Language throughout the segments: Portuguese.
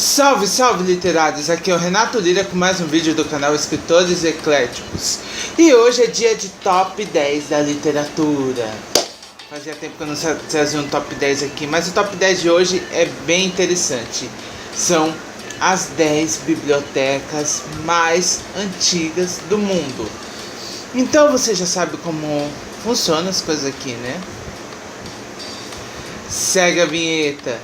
Salve, salve literários, aqui é o Renato Lira com mais um vídeo do canal Escritores Ecléticos. E hoje é dia de top 10 da literatura. Fazia tempo que eu não trazia um top 10 aqui, mas o top 10 de hoje é bem interessante. São as 10 bibliotecas mais antigas do mundo. Então você já sabe como funcionam as coisas aqui, né? Segue a vinheta.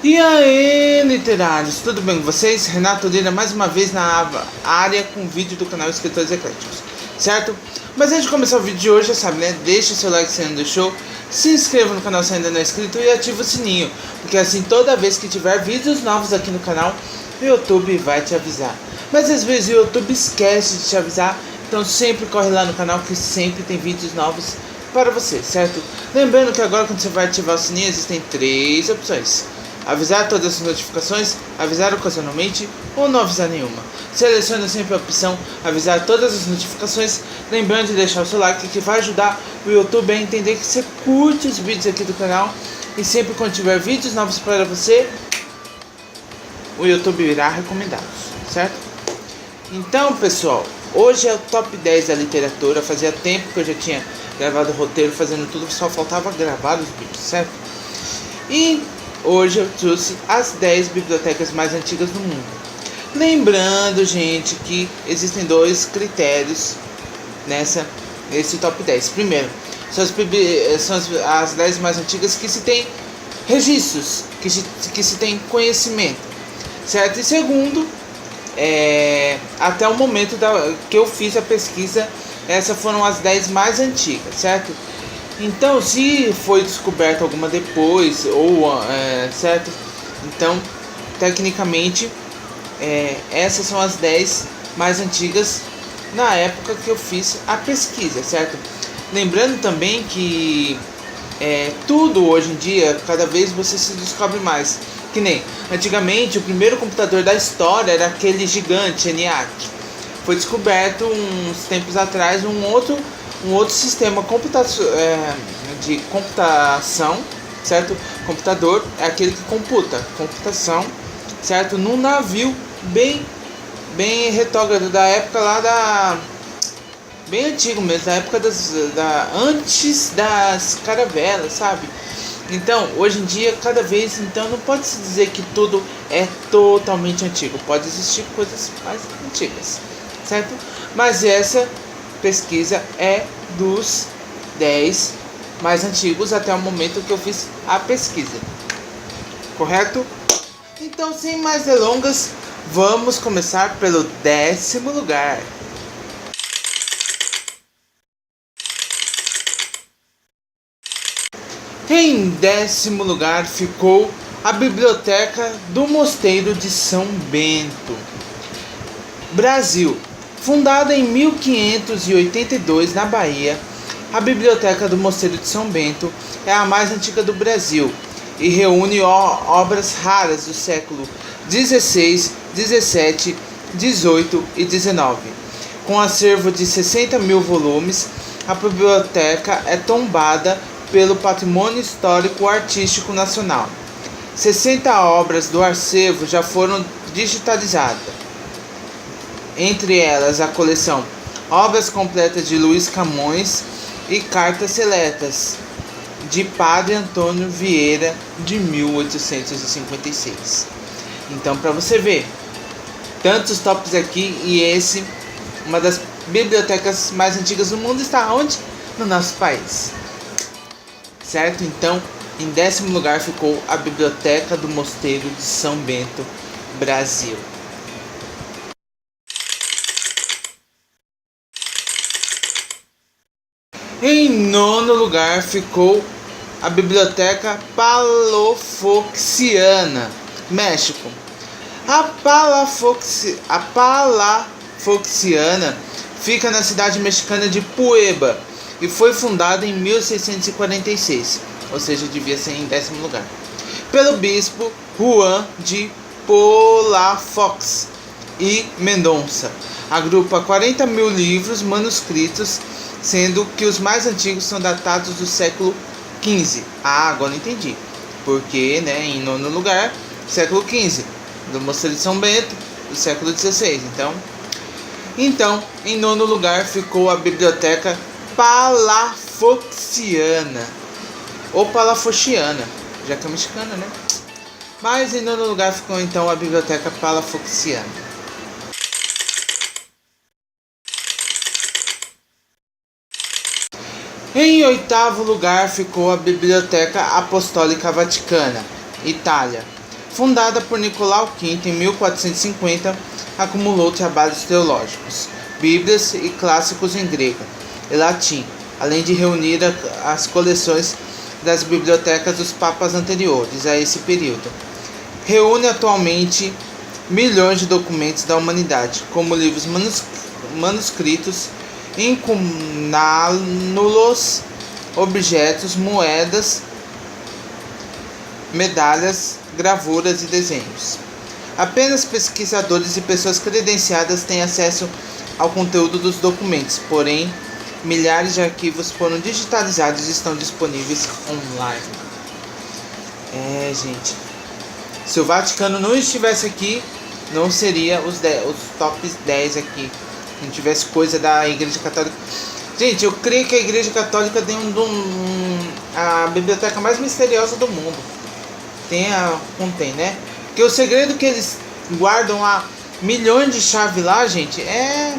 E aí, literários, tudo bem com vocês? Renato Lira mais uma vez na área com vídeo do canal Escritores Ecléticos, certo? Mas antes de começar o vídeo de hoje, já sabe, né? Deixa o seu like se ainda não deixou, se inscreva no canal se ainda não é inscrito e ativa o sininho, porque assim toda vez que tiver vídeos novos aqui no canal, o YouTube vai te avisar. Mas às vezes o YouTube esquece de te avisar, então sempre corre lá no canal que sempre tem vídeos novos para você, certo? Lembrando que agora quando você vai ativar o sininho existem 3 opções: avisar todas as notificações, avisar ocasionalmente ou não avisar nenhuma. Selecione sempre a opção avisar todas as notificações, lembrando de deixar o seu like que vai ajudar o YouTube a entender que você curte os vídeos aqui do canal. E sempre quando tiver vídeos novos para você, o YouTube irá recomendá-los, certo? Então pessoal, hoje é o top 10 da literatura. Fazia tempo que eu já tinha gravado o roteiro, fazendo tudo, só faltava gravar os vídeos, certo? E hoje eu trouxe as 10 bibliotecas mais antigas do mundo. Lembrando, gente, que existem 2 critérios nesse top 10. Primeiro, são as 10 mais antigas que se tem registros, que se tem conhecimento, certo? E segundo, até o momento que eu fiz a pesquisa, essas foram as 10 mais antigas, certo? Então, se foi descoberta alguma depois, certo? Então, tecnicamente, essas são as 10 mais antigas na época que eu fiz a pesquisa, certo? Lembrando também que tudo hoje em dia, cada vez você se descobre mais. Que nem, antigamente, o primeiro computador da história era aquele gigante, ENIAC. Foi descoberto uns tempos atrás um outro sistema de computação, certo? Computador é aquele que computa, computação, certo? Num navio bem retrógrado da época lá bem antigo mesmo, da época antes das caravelas, sabe? Então, hoje em dia, cada vez, então, não pode se dizer que tudo é totalmente antigo. Pode existir coisas mais antigas, certo? Mas essa pesquisa é dos 10 mais antigos até o momento que eu fiz a pesquisa, correto? Então, sem mais delongas, vamos começar pelo 10º lugar. Em 10º lugar ficou a Biblioteca do Mosteiro de São Bento, Brasil. Fundada em 1582 na Bahia, a Biblioteca do Mosteiro de São Bento é a mais antiga do Brasil e reúne obras raras do século XVI, XVII, XVIII e XIX. Com um acervo de 60 mil volumes, a biblioteca é tombada pelo Patrimônio Histórico Artístico Nacional. 60 obras do acervo já foram digitalizadas. Entre elas a coleção Obras Completas de Luís Camões e Cartas Seletas de Padre Antônio Vieira de 1856. Então, para você ver, tantos tops aqui, e esse, uma das bibliotecas mais antigas do mundo, está onde? No nosso país, certo? Então, em 10º lugar ficou a Biblioteca do Mosteiro de São Bento, Brasil. Em 9º lugar ficou a Biblioteca Palafoxiana, México. A Palafoxiana fica na cidade mexicana de Puebla e foi fundada em 1646, ou seja, devia ser em 10º lugar, pelo bispo Juan de Palafox e Mendonça. Agrupa 40 mil livros manuscritos, sendo que os mais antigos são datados do século XV. Ah, agora entendi. Porque, né, em nono lugar, século XV, do Mosteiro de São Bento, do século XVI. Então, em nono lugar ficou a Biblioteca Palafoxiana, ou Palafoxiana, já que é mexicana, né? Mas em nono lugar ficou então a Biblioteca Palafoxiana. Em oitavo lugar ficou a Biblioteca Apostólica Vaticana, Itália. Fundada por Nicolau V em 1450, acumulou trabalhos teológicos, bíblias e clássicos em grego e latim, além de reunir as coleções das bibliotecas dos papas anteriores a esse período. Reúne atualmente milhões de documentos da humanidade, como livros manuscritos, incunábulos, objetos, moedas, medalhas, gravuras e desenhos. Apenas pesquisadores e pessoas credenciadas têm acesso ao conteúdo dos documentos, porém, milhares de arquivos foram digitalizados e estão disponíveis online. Gente, se o Vaticano não estivesse aqui, não seria os top 10 aqui. Se não tivesse coisa da Igreja Católica. Gente, eu creio que a Igreja Católica tem a biblioteca mais misteriosa do mundo. Contém, né? Porque o segredo que eles guardam há milhões de chaves lá, gente, é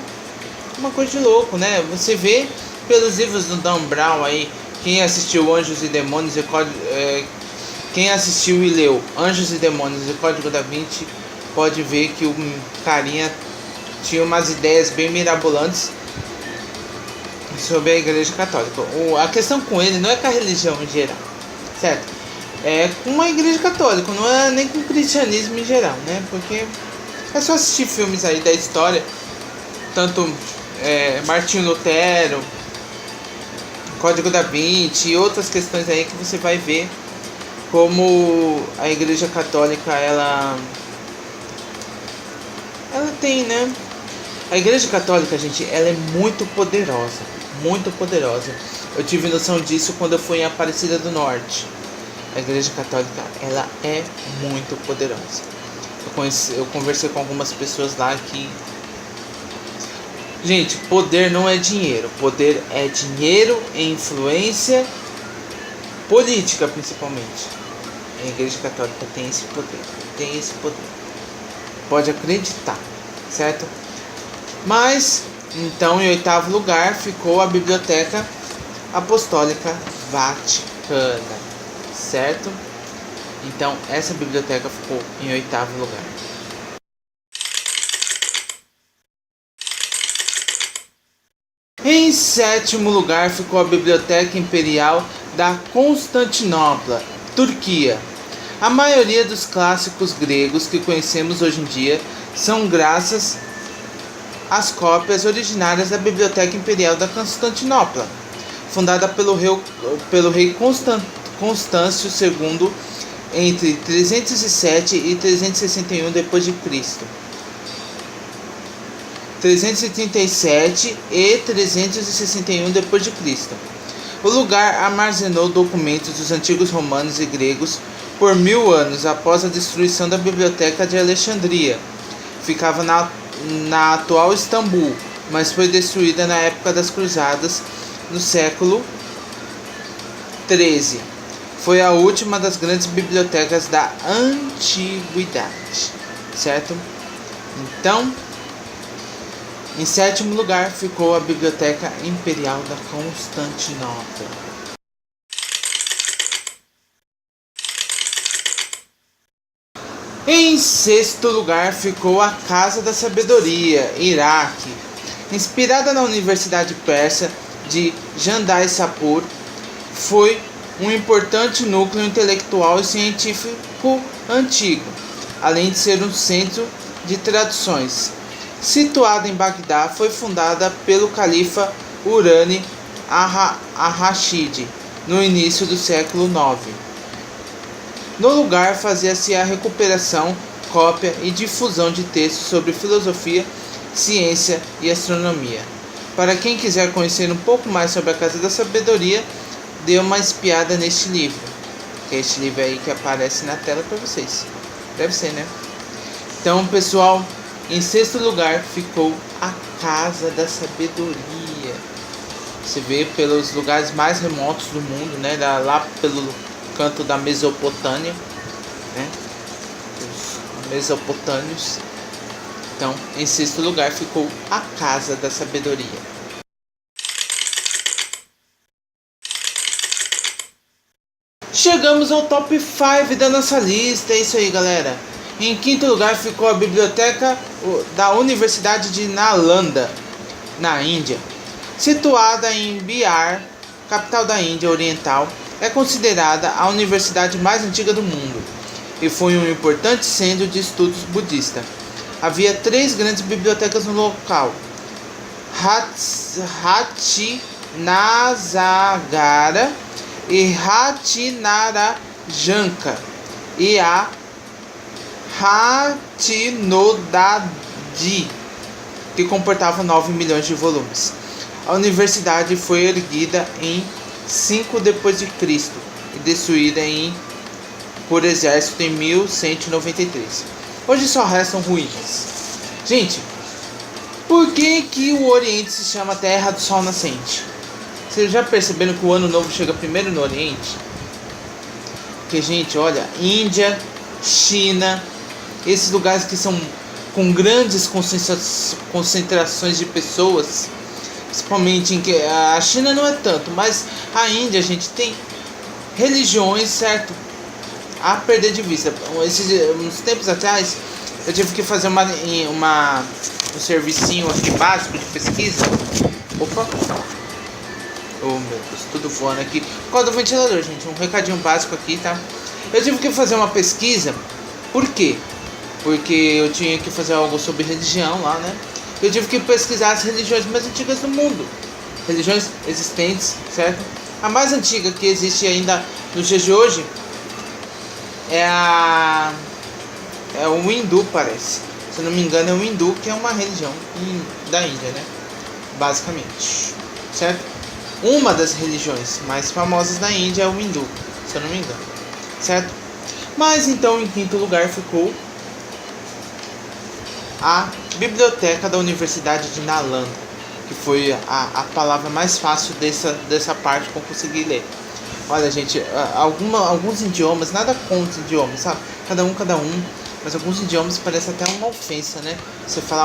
uma coisa de louco, né? Você vê pelos livros do Dan Brown aí, quem assistiu Anjos e Demônios e quem assistiu e leu Anjos e Demônios e Código da Vinci, pode ver que o carinha tinha umas ideias bem mirabolantes sobre a Igreja Católica. A questão com ele não é com a religião em geral, certo? É com a Igreja Católica, não é nem com o cristianismo em geral, né? Porque é só assistir filmes aí da história, tanto Martinho Lutero, Código da Vinci e outras questões aí que você vai ver como a Igreja Católica ela tem, né? A Igreja Católica, gente, ela é muito poderosa, muito poderosa. Eu tive noção disso quando eu fui em Aparecida do Norte. A Igreja Católica, ela é muito poderosa. Eu conversei com algumas pessoas lá que... Gente, poder não é dinheiro. Poder é dinheiro e influência política, principalmente. A Igreja Católica tem esse poder. Tem esse poder. Pode acreditar, certo? Mas, então, em oitavo lugar ficou a Biblioteca Apostólica Vaticana, certo? Então, essa biblioteca ficou em oitavo lugar. Em sétimo lugar ficou a Biblioteca Imperial da Constantinopla, Turquia. A maioria dos clássicos gregos que conhecemos hoje em dia são graças às cópias originárias da Biblioteca Imperial da Constantinopla, fundada pelo rei Constâncio II entre 307 e 361 d.C. 337 e 361 d.C. O lugar armazenou documentos dos antigos romanos e gregos por 1000 anos após a destruição da Biblioteca de Alexandria. Ficava na atual Istambul, mas foi destruída na época das Cruzadas, no século XIII. Foi a última das grandes bibliotecas da antiguidade, certo? Então, em sétimo lugar ficou a Biblioteca Imperial da Constantinopla. Em sexto lugar ficou a Casa da Sabedoria, Iraque. Inspirada na Universidade Persa de Jandai-Sapur, foi um importante núcleo intelectual e científico antigo, além de ser um centro de traduções. Situada em Bagdá, foi fundada pelo califa Urani ar-Rashid no início do século IX. No lugar fazia-se a recuperação, cópia e difusão de textos sobre filosofia ciência e astronomia. Para quem quiser conhecer um pouco mais sobre a Casa da Sabedoria, dê uma espiada neste livro, que é este livro aí que aparece na tela para vocês. Deve ser, né? Então, pessoal, em sexto lugar ficou a Casa da Sabedoria. Você vê pelos lugares mais remotos do mundo, né? Lá pelo canto da Mesopotâmia, né? Os mesopotâmios. Então, em sexto lugar ficou a Casa da Sabedoria. Chegamos ao top 5 da nossa lista, é isso aí, galera. Em quinto lugar ficou a Biblioteca da Universidade de Nalanda, na Índia. Situada em Bihar, capital da Índia Oriental, é considerada a universidade mais antiga do mundo e foi um importante centro de estudos budista. Havia 3 grandes bibliotecas no local: Hattinazagara e Hattinarajanka e a Hattinodadi, que comportava 9 milhões de volumes. A universidade foi erguida em 5 d.C. e destruída por exército em 1193. Hoje só restam ruínas. Gente, por que o Oriente se chama Terra do Sol Nascente? Vocês já perceberam que o Ano Novo chega primeiro no Oriente? Porque, gente, olha, Índia, China, esses lugares que são com grandes concentrações de pessoas, principalmente a China não é tanto, mas a Índia, gente, tem religiões, certo? A perder de vista. Uns tempos atrás eu tive que fazer um servicinho aqui básico de pesquisa. Opa! Oh meu Deus, tudo voando aqui. Por causa do ventilador, gente. Um recadinho básico aqui, tá? Eu tive que fazer uma pesquisa. Por quê? Porque eu tinha que fazer algo sobre religião lá, né? Eu tive que pesquisar as religiões mais antigas do mundo. Religiões existentes, certo? A mais antiga que existe ainda nos dias de hoje é o hindu, parece. Se eu não me engano, é o hindu, que é uma religião da Índia, né? Basicamente, certo? Uma das religiões mais famosas da Índia é o hindu, se eu não me engano, certo? Mas então, em quinto lugar ficou a Biblioteca da Universidade de Nalanda, que foi a palavra mais fácil dessa parte que eu consegui ler. Olha, gente, alguns idiomas, nada contra os idiomas, sabe? Cada um, mas alguns idiomas parece até uma ofensa, né? Você falar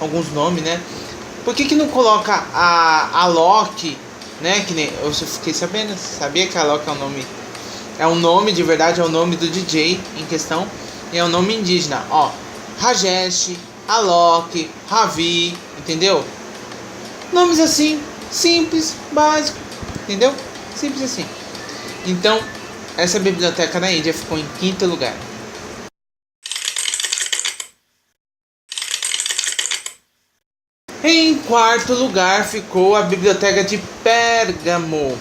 alguns nomes, né? Por que não coloca a Loki, né? Que nem eu fiquei sabendo, sabia que a Loki é um nome de verdade, é o nome do DJ em questão, e é um nome indígena, ó. Rajesh, Alok, Ravi, entendeu? Nomes assim, simples, básico, entendeu? Simples assim. Então, essa biblioteca na Índia ficou em quinto lugar. Em quarto lugar ficou a Biblioteca de Pérgamo,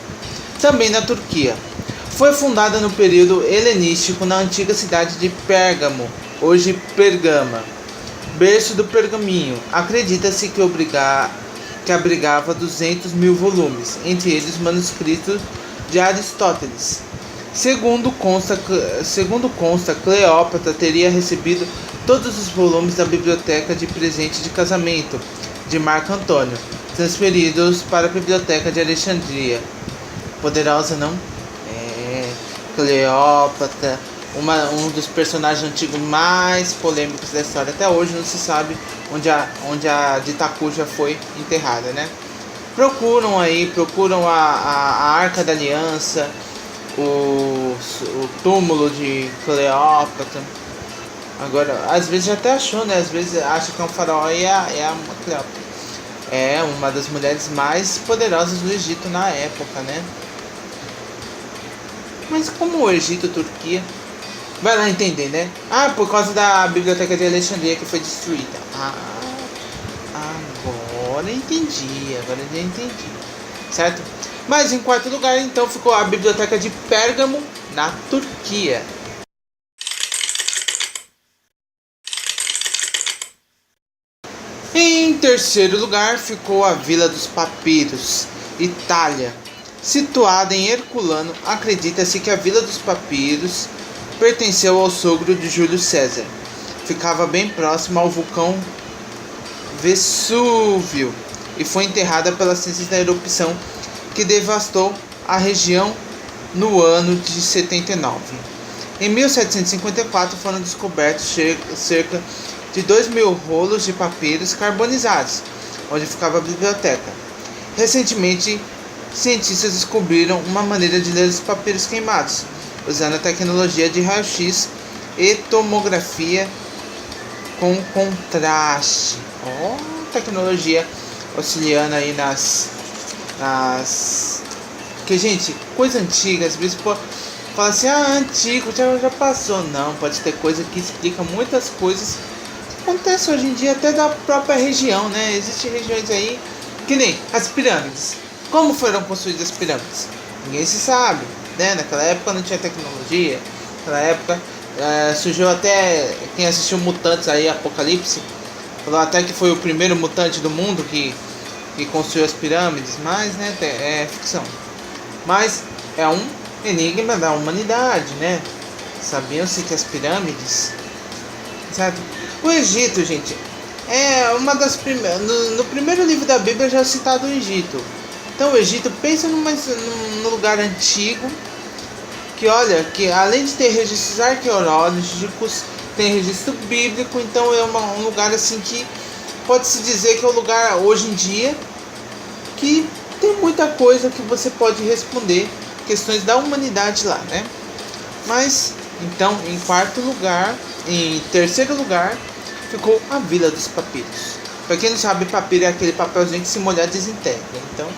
também na Turquia. Foi fundada no período helenístico na antiga cidade de Pérgamo, hoje Pergama, berço do pergaminho. Acredita-se que abrigava 200 mil volumes, entre eles manuscritos de Aristóteles. Segundo consta, Cleópatra teria recebido todos os volumes da biblioteca de presente de casamento de Marco Antônio, transferidos para a biblioteca de Alexandria. Poderosa, não? Cleópatra, um dos personagens antigos mais polêmicos da história. Até hoje não se sabe onde a de Itacuja foi enterrada, né? Procuram a Arca da Aliança, o túmulo de Cleópatra. Agora, às vezes até achou, né? Às vezes acha que é um faraó e é a Cleópatra. É uma das mulheres mais poderosas do Egito na época, né? Mas como o Egito e a Turquia... Vai lá entender, né? Por causa da biblioteca de Alexandria que foi destruída. Agora já entendi. Certo? Mas em quarto lugar, então, ficou a biblioteca de Pérgamo, na Turquia. Em terceiro lugar ficou a Vila dos Papiros, Itália. Situada em Herculano, acredita-se que a Vila dos Papiros pertenceu ao sogro de Júlio César. Ficava bem próximo ao vulcão Vesúvio e foi enterrada pelas cinzas da erupção que devastou a região no ano de 79. Em 1754 foram descobertos cerca de 2.000 rolos de papiros carbonizados, onde ficava a biblioteca. Recentemente, cientistas descobriram uma maneira de ler os papiros queimados, usando a tecnologia de raio-x e tomografia com contraste. Tecnologia auxiliando aí nas que, gente, coisa antiga, às vezes fala assim, antigo, já passou. Não, pode ter coisa que explica muitas coisas que acontecem hoje em dia, até da própria região, né? Existem regiões aí, que nem as pirâmides. Como foram construídas as pirâmides? Ninguém se sabe, né? Naquela época não tinha tecnologia, naquela época surgiu até, quem assistiu Mutantes aí, Apocalipse, falou até que foi o primeiro mutante do mundo que construiu as pirâmides, mas, né, é ficção. Mas é um enigma da humanidade, né? Sabiam-se que as pirâmides, certo? O Egito, gente, é uma das primeiras. No primeiro livro da Bíblia já é citado o Egito. Então o Egito, pensa num lugar antigo, que olha, que além de ter registros arqueológicos, tem registro bíblico, então é um lugar assim que pode-se dizer que é um lugar hoje em dia que tem muita coisa que você pode responder, questões da humanidade lá, né? Mas, então, em terceiro lugar, ficou a Vila dos Papiros. Pra quem não sabe, papiro é aquele papelzinho que se molhar desintegra. Então,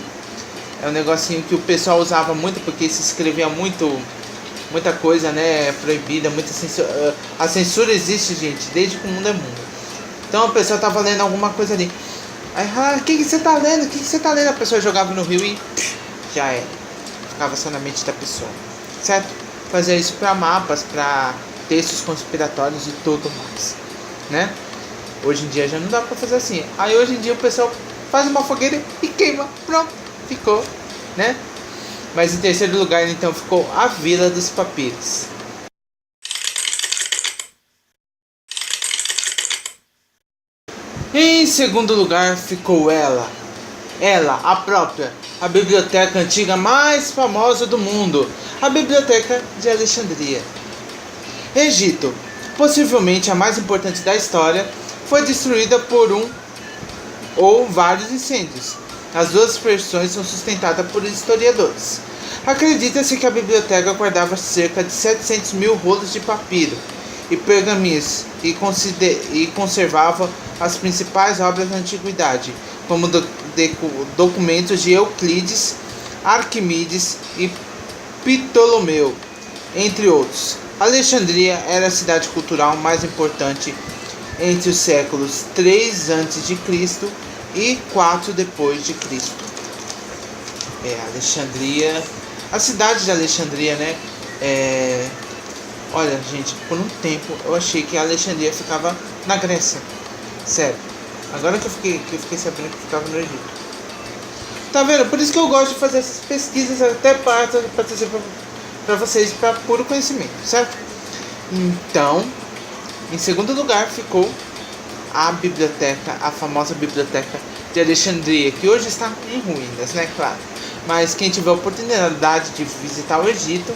é um negocinho que o pessoal usava muito porque se escrevia muita coisa, né, proibida, muita censura. A censura existe, gente, desde que o mundo é mundo. Então a pessoa tava lendo alguma coisa ali. Aí, o que você tá lendo? O que você tá lendo? A pessoa jogava no rio e já era. Ficava só na mente da pessoa, certo? Fazia isso para mapas, para textos conspiratórios e tudo mais, né? Hoje em dia já não dá pra fazer assim. Aí hoje em dia o pessoal faz uma fogueira e queima. Pronto, ficou, né? Mas em terceiro lugar, então, ficou a Vila dos Papiros. Em segundo lugar, ficou ela, a própria, a biblioteca antiga mais famosa do mundo, a Biblioteca de Alexandria. Egito, possivelmente a mais importante da história, foi destruída por um ou vários incêndios. As duas versões são sustentadas por historiadores. Acredita-se que a biblioteca guardava cerca de 700.000 rolos de papiro e pergaminhos e conservava as principais obras da antiguidade, como documentos de Euclides, Arquimedes e Ptolomeu, entre outros. Alexandria era a cidade cultural mais importante entre os séculos 3 a.C. e 4 depois de Cristo. Alexandria, a cidade de Alexandria, né? Olha, gente, por um tempo eu achei que a Alexandria ficava na Grécia. Sério. Agora que eu fiquei sabendo que ficava no Egito. Tá vendo? Por isso que eu gosto de fazer essas pesquisas até para trazer para vocês para puro conhecimento, certo? Então, em segundo lugar ficou a biblioteca, a famosa Biblioteca de Alexandria, que hoje está em ruínas, né? Claro. Mas quem tiver a oportunidade de visitar o Egito,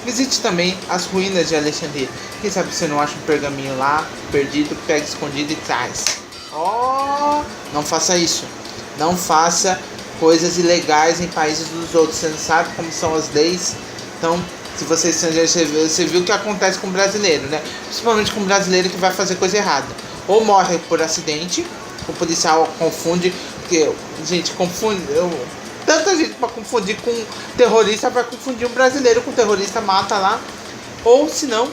visite também as ruínas de Alexandria. Quem sabe você não acha um pergaminho lá, perdido, pega escondido e traz. Não faça isso. Não faça coisas ilegais em países dos outros. Você não sabe como são as leis. Então, se você é estrangeiro, você viu o que acontece com o brasileiro, né? Principalmente com o brasileiro que vai fazer coisa errada. Ou morre por acidente, o policial confunde, porque, gente, confunde... Tanta gente para confundir com terrorista, vai confundir um brasileiro com terrorista, mata lá. Ou se não,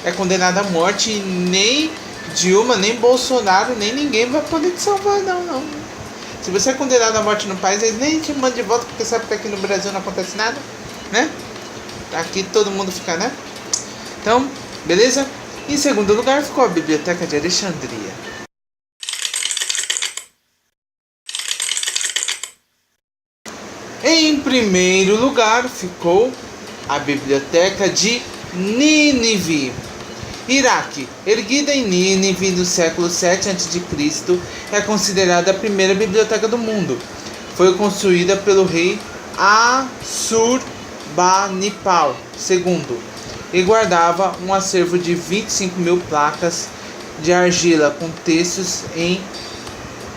é condenado à morte e nem Dilma, nem Bolsonaro, nem ninguém vai poder te salvar, não. Se você é condenado à morte no país, eles nem te mandam de volta, porque sabe que aqui no Brasil não acontece nada, né? Aqui todo mundo fica, né? Então, beleza? Em segundo lugar ficou a Biblioteca de Alexandria. primeiro lugar ficou a Biblioteca de Nínive, Iraque. Erguida em Nínive no século 7 a.C., é considerada a primeira biblioteca do mundo. Foi construída pelo rei Assurbanipal II e guardava um acervo de 25.000 placas de argila com textos em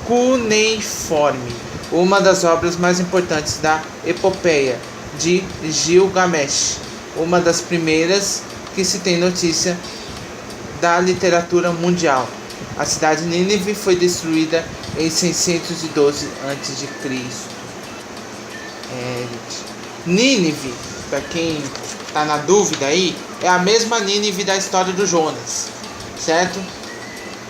cuneiforme, uma das obras mais importantes da epopeia de Gilgamesh, uma das primeiras que se tem notícia da literatura mundial. A cidade de Nínive foi destruída em 612 a.C. Nínive, para quem está na dúvida aí, é a mesma Nínive da história do Jonas, certo?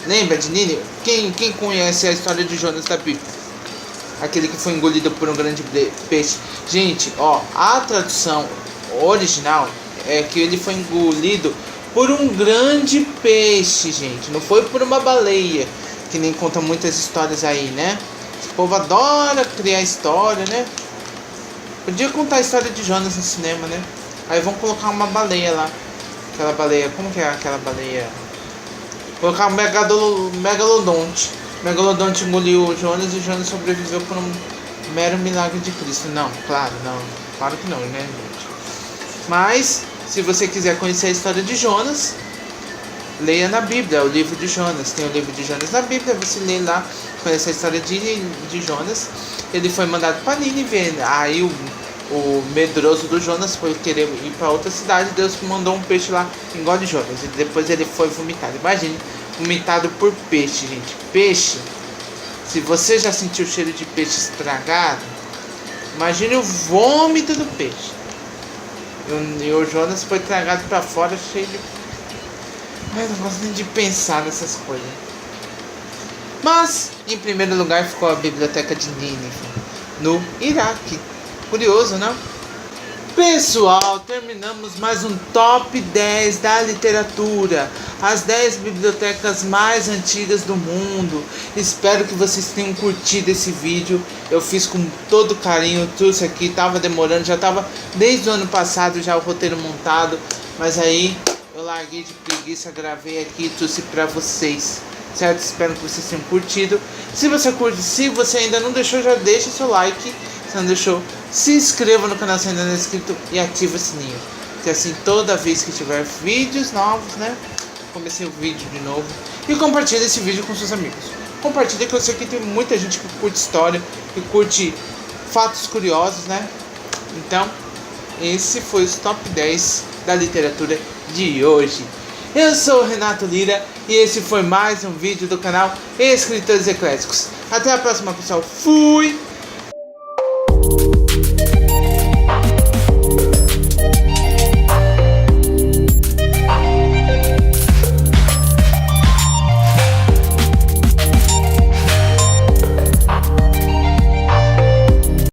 Lembra de Nínive? Quem conhece a história de Jonas da Bíblia? Aquele que foi engolido por um grande peixe. Gente, a tradução original é que ele foi engolido por um grande peixe, gente. Não foi por uma baleia, que nem conta muitas histórias aí, né? Esse povo adora criar história, né? Podia contar a história de Jonas no cinema, né? Aí vão colocar uma baleia lá. Aquela baleia, como que é aquela baleia? Colocar um megalodonte. Megalodonte engoliu o Jonas e o Jonas sobreviveu por um mero milagre de Cristo. Não, claro que não, né, gente? Mas, se você quiser conhecer a história de Jonas, leia na Bíblia, o livro de Jonas. Tem o livro de Jonas na Bíblia, você lê lá, conhece a história de Jonas. Ele foi mandado para Nínive, aí o medroso do Jonas foi querer ir para outra cidade, Deus mandou um peixe lá, engole Jonas, e depois ele foi vomitado. Imagine, vomitado por peixe, gente. Peixe, se você já sentiu o cheiro de peixe estragado, imagine o vômito do peixe. E o Jonas foi tragado para fora, cheio de... Eu não gosto nem de pensar nessas coisas. Mas, em primeiro lugar, ficou a Biblioteca de Nínive, no Iraque. Curioso, não? Pessoal, terminamos mais um top 10 da literatura. As 10 bibliotecas mais antigas do mundo. Espero que vocês tenham curtido esse vídeo. Eu fiz com todo carinho, trouxe aqui, tava demorando, já tava desde o ano passado já o roteiro montado. Mas aí eu larguei de preguiça, gravei aqui e trouxe pra vocês. Certo? Espero que vocês tenham curtido. Se você curte, se você ainda não deixou, já deixa seu like. Se não deixou, se inscreva no canal se ainda não é inscrito e ative o sininho. Que assim toda vez que tiver vídeos novos, né? Comecei o vídeo de novo. E compartilhe esse vídeo com seus amigos. Compartilhe, que eu sei que tem muita gente que curte história, que curte fatos curiosos, né? Então, esse foi os top 10 da literatura de hoje. Eu sou o Renato Lira e esse foi mais um vídeo do canal Escritores Ecléticos. Até a próxima, pessoal. Fui!